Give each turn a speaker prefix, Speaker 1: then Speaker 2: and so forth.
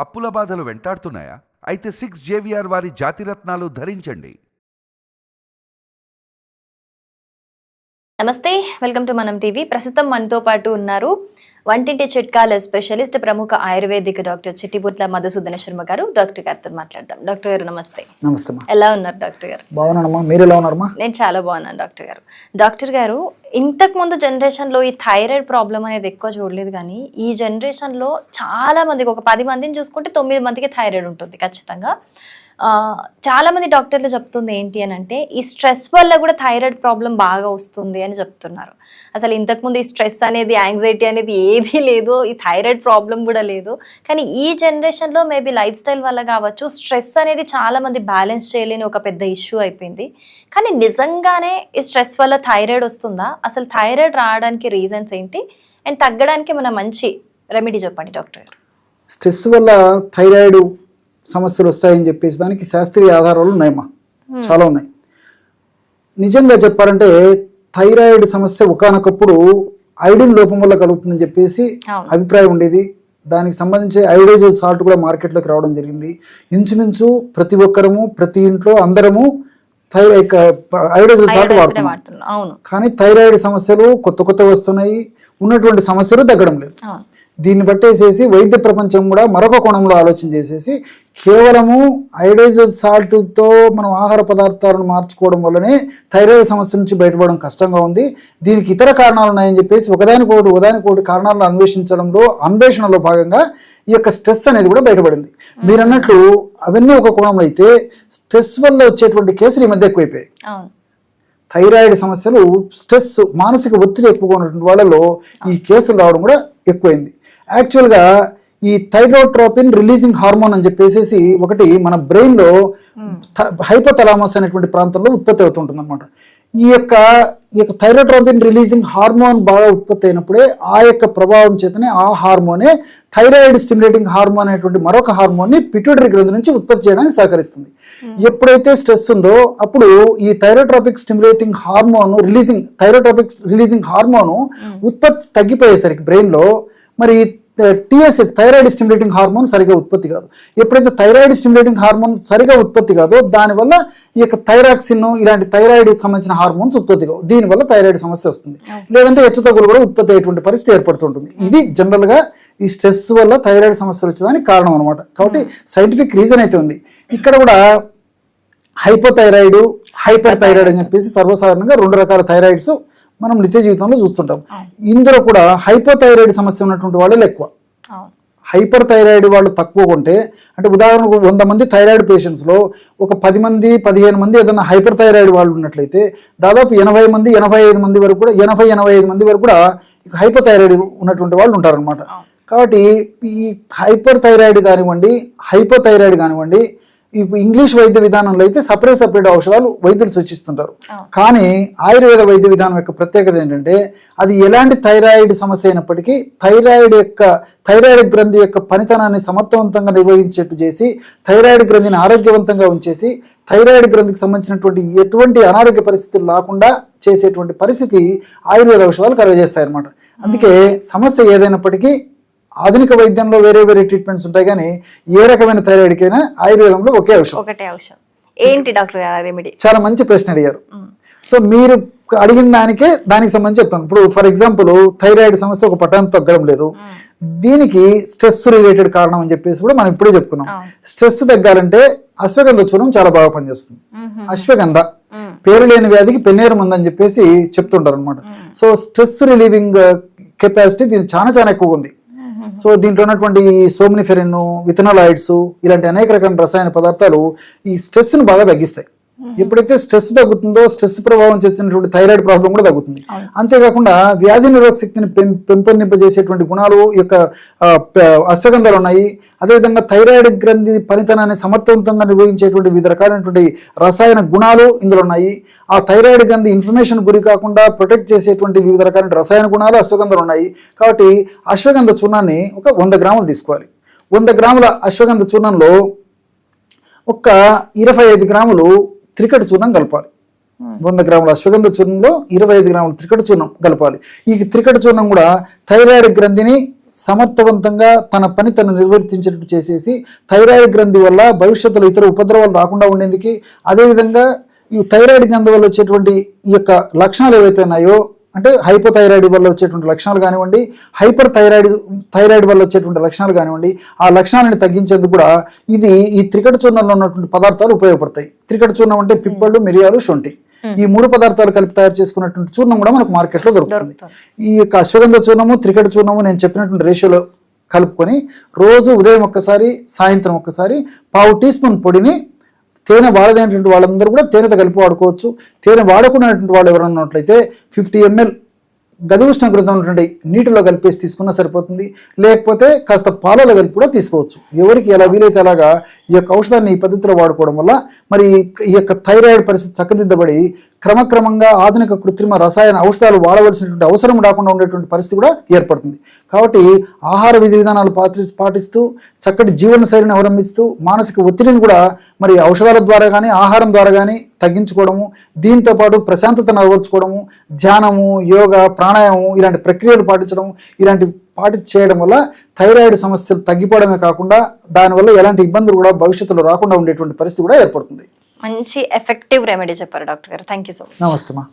Speaker 1: అప్పుల బాధలు వెంటాడుతున్నాయా? అయితే 6JVR వారి జాతిరత్నాలు ధరించండి.
Speaker 2: నమస్తే, వెల్కమ్ టు మనం టీవీ. ప్రస్తుతం మనతో పాటు ఉన్నారు వంటింటి చిట్కాల స్పెషలిస్ట్, ప్రముఖ ఆయుర్వేదిక్ డాక్టర్ చిట్టిబుట్ల మధుసూదన శర్మ గారు. డాక్టర్ గారితో మాట్లాడదాం. డాక్టర్ గారు నమస్తే.
Speaker 3: నమస్తే.
Speaker 2: ఎలా ఉన్నారు డాక్టర్ గారు?
Speaker 3: బాగున్నానమ్మా, మీరు ఎలా ఉన్నారమ్మా?
Speaker 2: నేను చాలా బాగున్నాను డాక్టర్ గారు. డాక్టర్ గారు, ఇంతకు ముందు జనరేషన్లో ఈ థైరాయిడ్ ప్రాబ్లం అనేది ఎక్కువ చూడలేదు, కానీ ఈ జనరేషన్లో చాలా మందికి, ఒక 10 మందిని చూసుకుంటే 9 మందికి థైరాయిడ్ ఉంటుంది ఖచ్చితంగా. చాలా మంది డాక్టర్లు చెప్తుంది ఏంటి అని అంటే, ఈ స్ట్రెస్ వల్ల కూడా థైరాయిడ్ ప్రాబ్లం బాగా వస్తుంది అని చెప్తున్నారు. అసలు ఇంతకుముందు ఈ స్ట్రెస్ అనేది, యాంగ్జైటీ అనేది ఏదీ లేదు, ఈ థైరాయిడ్ ప్రాబ్లం కూడా లేదు. కానీ ఈ జనరేషన్లో మేబీ లైఫ్ స్టైల్ వల్ల కావచ్చు, స్ట్రెస్ అనేది చాలా మంది బ్యాలెన్స్ చేయలేని ఒక పెద్ద ఇష్యూ అయిపోయింది. కానీ నిజంగానే ఈ స్ట్రెస్ వల్ల థైరాయిడ్ వస్తుందా? అసలు థైరాయిడ్ రావడానికి రీజన్స్ ఏంటి, అండ్ తగ్గడానికి మన మంచి రెమెడీ చెప్పండి డాక్టర్ గారు.
Speaker 3: స్ట్రెస్ వల్ల థైరాయిడ్ సమస్యలు వస్తాయని చెప్పేసి దానికి శాస్త్రీయ ఆధారాలు ఉన్నాయమ్మా, చాలా ఉన్నాయి. నిజంగా చెప్పాలంటే థైరాయిడ్ సమస్య ఒకానొకప్పుడు ఐడిన్ లోపం వల్ల కలుగుతుందని చెప్పేసి అభిప్రాయం ఉండేది. దానికి సంబంధించి అయోడైజ్డ్ సాల్ట్ కూడా మార్కెట్లోకి రావడం జరిగింది. ఇంచుమించు ప్రతి ఒక్కరము, ప్రతి ఇంట్లో అందరము అయోడైజ్డ్ సాల్ట్ వాడుతున్నాం. కానీ థైరాయిడ్ సమస్యలు కొత్త వస్తున్నాయి, ఉన్నటువంటి సమస్యలు తగ్గడం లేదు. దీన్ని బట్టేసేసి వైద్య ప్రపంచం కూడా మరొక కోణంలో ఆలోచన చేసేసి కేవలము అయోడైజ్డ్ సాల్ట్తో మనం ఆహార పదార్థాలను మార్చుకోవడం వల్లనే థైరాయిడ్ సమస్య నుంచి బయటపడడం కష్టంగా ఉంది, దీనికి ఇతర కారణాలు ఉన్నాయని చెప్పేసి ఒకదానికోటి కారణాలను అన్వేషణలో భాగంగా ఈ యొక్క స్ట్రెస్ అనేది కూడా బయటపడింది. మీరు అన్నట్లు అవన్నీ ఒక కోణంలో అయితే, స్ట్రెస్ వల్ల వచ్చేటువంటి కేసులు ఈ మధ్య ఎక్కువైపోయాయి. థైరాయిడ్ సమస్యలు, స్ట్రెస్, మానసిక ఒత్తిడి ఎక్కువగా ఉన్నటువంటి వాళ్ళలో ఈ కేసులు రావడం కూడా ఎక్కువైంది. యాక్చువల్గా ఈ థైరోట్రోపిన్ రిలీజింగ్ హార్మోన్ అని చెప్పేసి ఒకటి మన బ్రెయిన్లో హైపోథలామస్ అనేటువంటి ప్రాంతంలో ఉత్పత్తి అవుతుంటుంది అనమాట. ఈ యొక్క థైరోట్రోపిన్ రిలీజింగ్ హార్మోన్ బాగా ఉత్పత్తి అయినప్పుడే ఆ యొక్క ప్రభావం చేతనే ఆ హార్మోనే థైరాయిడ్ స్టిమ్యులేటింగ్ హార్మోన్ అనేటువంటి మరొక హార్మోన్ని పిట్యూటరీ గ్రంథి నుంచి ఉత్పత్తి చేయడానికి సహకరిస్తుంది. ఎప్పుడైతే స్ట్రెస్ ఉందో అప్పుడు ఈ థైరోట్రోపిక్ రిలీజింగ్ హార్మోన్ ఉత్పత్తి తగ్గిపోయేసరికి బ్రెయిన్లో మరి TSH థైరాయిడ్ స్టిమ్యులేటింగ్ హార్మోన్ సరిగా ఉత్పత్తి కాదు. ఎప్పుడైతే థైరాయిడ్ స్టిమ్యులేటింగ్ హార్మోన్ సరిగా ఉత్పత్తి కాదో దానివల్ల ఈ యొక్క థైరాక్సిన్ ఇలాంటి థైరాయిడ్ సంబంధించిన హార్మోన్స్ ఉత్పత్తి కావు, దీనివల్ల థైరాయిడ్ సమస్య వస్తుంది. లేదంటే హెచ్చుతగ్గులు కూడా ఉత్పత్తి అయ్యేటువంటి పరిస్థితి ఏర్పడుతుంటుంది. ఇది జనరల్ గా ఈ స్ట్రెస్ వల్ల థైరాయిడ్ సమస్యలు వచ్చేదానికి కారణం అనమాట. కాబట్టి సైంటిఫిక్ రీజన్ అయితే ఉంది. ఇక్కడ కూడా హైపోథైరాయిడ్, హైపర్ థైరాయిడ్ అని చెప్పేసి సర్వసాధారణంగా 2 రకాల థైరాయిడ్స్ మనం నిత్య జీవితంలో చూస్తుంటాం. ఇందులో కూడా హైపోథైరాయిడ్ సమస్య ఉన్నటువంటి వాళ్ళు ఎక్కువ, హైపర్ థైరాయిడ్ వాళ్ళు తక్కువ ఉంటే, అంటే ఉదాహరణకు 100 మంది థైరాయిడ్ పేషెంట్స్లో ఒక 10 మంది 15 మంది ఏదైనా హైపర్ థైరాయిడ్ వాళ్ళు ఉన్నట్లయితే దాదాపు 80 మంది 85 మంది వరకు కూడా 85 మంది వరకు కూడా హైపర్ థైరాయిడ్ ఉన్నటువంటి వాళ్ళు ఉంటారనమాట. కాబట్టి ఈ హైపర్ థైరాయిడ్ కానివ్వండి, హైపోథైరాయిడ్ కానివ్వండి, ఇప్పుడు ఇంగ్లీష్ వైద్య విధానంలో అయితే సపరేట్ ఔషధాలు వైద్యులు సూచిస్తుంటారు. కానీ ఆయుర్వేద వైద్య విధానం యొక్క ప్రత్యేకత ఏంటంటే, అది ఎలాంటి థైరాయిడ్ సమస్య అయినప్పటికీ థైరాయిడ్ గ్రంథి యొక్క పనితనాన్ని సమర్థవంతంగా నిర్వహించేట్టు చేసి, థైరాయిడ్ గ్రంథిని ఆరోగ్యవంతంగా ఉంచేసి, థైరాయిడ్ గ్రంథికి సంబంధించినటువంటి ఎటువంటి అనారోగ్య పరిస్థితులు రాకుండా చేసేటువంటి పరిస్థితి ఆయుర్వేద ఔషధాలు కలుగజేస్తాయి అన్నమాట. అందుకే సమస్య ఏదైనప్పటికీ ఆధునిక వైద్యంలో వేరే ట్రీట్మెంట్స్ ఉంటాయి, కానీ ఏ రకమైన థైరాయిడ్కైనా ఆయుర్వేదంలో ఒకటే ఔషధం.
Speaker 2: ఏంటి డాక్టర్ రెమెడీ?
Speaker 3: చాలా మంచి ప్రశ్న అడిగారు. సో మీరు అడిగిన దానికి సంబంధించి చెప్తాను. ఇప్పుడు ఫర్ ఎగ్జాంపుల్ థైరాయిడ్ సమస్య ఒక పటాన్ని తగ్గడం లేదు, దీనికి స్ట్రెస్ రిలేటెడ్ కారణం అని చెప్పేసి కూడా మనం ఇప్పుడే చెప్పుకున్నాం. స్ట్రెస్ తగ్గాలంటే అశ్వగంధ చూర్ణం చాలా బాగా పనిచేస్తుంది. అశ్వగంధ పేరు లేని వ్యాధికి పెన్నేరు మందు అని చెప్పేసి చెప్తుంటారు అనమాట. సో స్ట్రెస్ రిలీవింగ్ కెపాసిటీ దీనికి చాలా ఎక్కువగా ఉంది. సో దీంట్లో ఉన్నటువంటి సోమ్నిఫెరిన్, విథనాలాయిడ్స్ ఇలాంటి అనేక రకాల రసాయన పదార్థాలు ఈ స్ట్రెస్ ను బాగా తగ్గిస్తాయి. ఎప్పుడైతే స్ట్రెస్ తగ్గుతుందో స్ట్రెస్ ప్రభావం చేసినటువంటి థైరాయిడ్ ప్రాబ్లం కూడా తగ్గుతుంది. అంతేకాకుండా వ్యాధి నిరోధక శక్తిని పెంపొందింపజేసేటువంటి గుణాలు ఈ యొక్క అశ్వగంధాలు ఉన్నాయి. అదేవిధంగా థైరాయిడ్ గ్రంథి పనితనాన్ని సమర్థవంతంగా నిర్వహించేటువంటి వివిధ రకాలైనటువంటి రసాయన గుణాలు ఇందులో ఉన్నాయి. ఆ థైరాయిడ్ గ్రంథి ఇన్ఫ్లమేషన్ గురి కాకుండా ప్రొటెక్ట్ చేసేటువంటి వివిధ రకాలైన రసాయన గుణాలు అశ్వగంధాలు ఉన్నాయి. కాబట్టి అశ్వగంధ చూర్ణాన్ని ఒక 100 గ్రాములు తీసుకోవాలి. 100 గ్రాముల అశ్వగంధ చూర్ణంలో ఒక 25 గ్రాములు త్రికట చూర్ణం కలపాలి. 100 గ్రాముల అశ్వగంధ చూర్ణంలో 25 గ్రాముల త్రికట చూర్ణం కలపాలి. ఈ త్రికట చూర్ణం కూడా థైరాయిడ్ గ్రంథిని సమర్థవంతంగా తన పని తను నిర్వర్తించేటట్టు చేసేసి థైరాయిడ్ గ్రంథి వల్ల భవిష్యత్తులో ఇతర ఉపద్రవాలు రాకుండా ఉండేందుకు, అదేవిధంగా ఈ థైరాయిడ్ గ్రంథి వల్ల వచ్చేటువంటి ఈ యొక్క లక్షణాలు ఏవైతే ఉన్నాయో, అంటే హైపోథైరాయిడ్ వల్ల వచ్చేటువంటి లక్షణాలు కానివ్వండి, హైపర్ థైరాయిడ్ వల్ల వచ్చేటువంటి లక్షణాలు కానివ్వండి, ఆ లక్షణాలను తగ్గించేందుకు కూడా ఇది ఈ త్రికట చూర్ణంలో ఉన్నటువంటి పదార్థాలు ఉపయోగపడతాయి. త్రికట చూర్ణం అంటే పిప్పళ్ళు, మిరియాలు, శొంఠి, ఈ 3 పదార్థాలు కలిపి తయారు చేసుకున్నటువంటి చూర్ణం కూడా మనకు మార్కెట్లో దొరుకుతుంది. ఈ యొక్క అశ్వగంధ చూర్ణము, త్రికట చూర్ణము నేను చెప్పినటువంటి రేషియోలో కలుపుకొని రోజు ఉదయం ఒక్కసారి, సాయంత్రం ఒక్కసారి పావు టీ స్పూన్ పొడిని తేనె వాడదైనటువంటి వాళ్ళందరూ కూడా తేనెతో కలిపి వాడుకోవచ్చు. తేనె వాడుకున్నటువంటి వాళ్ళు ఎవరైనా ఉన్నట్లయితే 50 ml గది ఉష్ణోగ్రత ఉన్నటువంటి నీటిలో కలిపేసి తీసుకున్నా సరిపోతుంది. లేకపోతే కాస్త పాలలో కలిపి కూడా తీసుకోవచ్చు. ఎవరికి ఎలా వీలైతే అలాగా ఈ యొక్క ఔషధాన్ని ఈ పద్ధతిలో వాడుకోవడం వల్ల మరి ఈ యొక్క థైరాయిడ్ పరిస్థితి చక్కదిద్దబడి క్రమక్రమంగా ఆధునిక కృత్రిమ రసాయన ఔషధాలు వాడవలసినటువంటి అవసరం రాకుండా ఉండేటువంటి పరిస్థితి కూడా ఏర్పడుతుంది. కాబట్టి ఆహార విధి విధానాలు పాటిస్తూ చక్కటి జీవన శైలిని అవలంబిస్తూ మానసిక ఒత్తిడిని కూడా మరి ఔషధాల ద్వారా కానీ ఆహారం ద్వారా కానీ తగ్గించుకోవడము, దీంతో పాటు ప్రశాంతతను అలవర్చుకోవడము, ధ్యానము, యోగా, ప్రాణాయామం ఇలాంటి ప్రక్రియలు పాటించడం, ఇలాంటి చేయడం వల్ల థైరాయిడ్ సమస్యలు తగ్గిపోవడమే కాకుండా దానివల్ల ఎలాంటి ఇబ్బందులు కూడా భవిష్యత్తులో రాకుండా ఉండేటువంటి పరిస్థితి కూడా ఏర్పడుతుంది.
Speaker 2: మంచి ఎఫెక్టివ్ రెమెడీ చెప్పారు డాక్టర్ గారు. Thank you so much.
Speaker 3: నమస్తే.